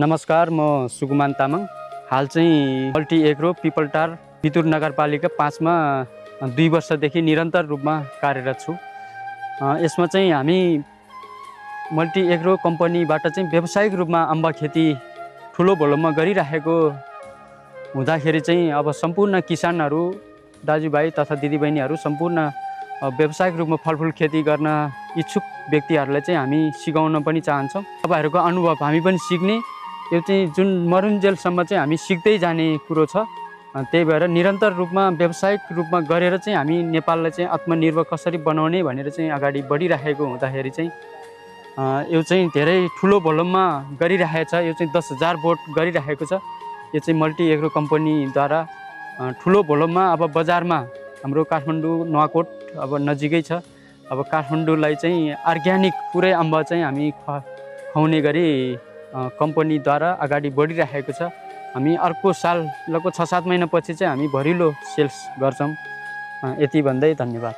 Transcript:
नमस्कार, म सुकुमान तामाङ। हाल चाहिँ मल्टी एग्रो पिपलटार बितुर नगरपालिका 5 मा 2 वर्षदेखि निरन्तर रूपमा कार्यरत छु। यसमा चाहिँ हामी मल्टी एग्रो कम्पनीबाट चाहिँ व्यावसायिक रूपमा अम्बा खेती ठुलो भोलममा गरिराखेको हुँदाखेरि चाहिँ अब सम्पूर्ण किसानहरू दाजुभाइ तथा दिदीबहिनीहरू सम्पूर्ण व्यावसायिक रूपमा फलफुल खेती गर्न इच्छुक व्यक्तिहरूलाई चाहिँ हामी सिकाउन पनि चाहन्छौँ। तपाईँहरूको अनुभव हामी पनि सिक्ने, यो चाहिँ जुन मरुन्जेलसम्म चाहिँ हामी सिक्दै जाने कुरो छ। त्यही भएर निरन्तर रूपमा व्यावसायिक रूपमा गरेर चाहिँ हामी नेपाललाई चाहिँ आत्मनिर्भर कसरी बनाउने भनेर चाहिँ अगाडि बढिराखेको हुँदाखेरि चाहिँ यो चाहिँ धेरै ठुलो भोलममा गरिराखेको छ। यो चाहिँ 10,000 बोट गरिराखेको छ। यो चाहिँ मल्टी एग्रो कम्पनीद्वारा ठुलो भोलममा अब बजारमा हाम्रो काठमाडौँ नुवाकोट अब नजिकै छ। अब काठमाडौँलाई चाहिँ अर्ग्यानिक पुरै अम्बा चाहिँ हामी खुवाउने गरी कम्पनीद्वारा अगाडि बढिराखेको छ। हामी अर्को साल लगभग 6-7 महिनापछि चाहिँ हामी भरिलो सेल्स गर्छौँ। यति भन्दै धन्यवाद।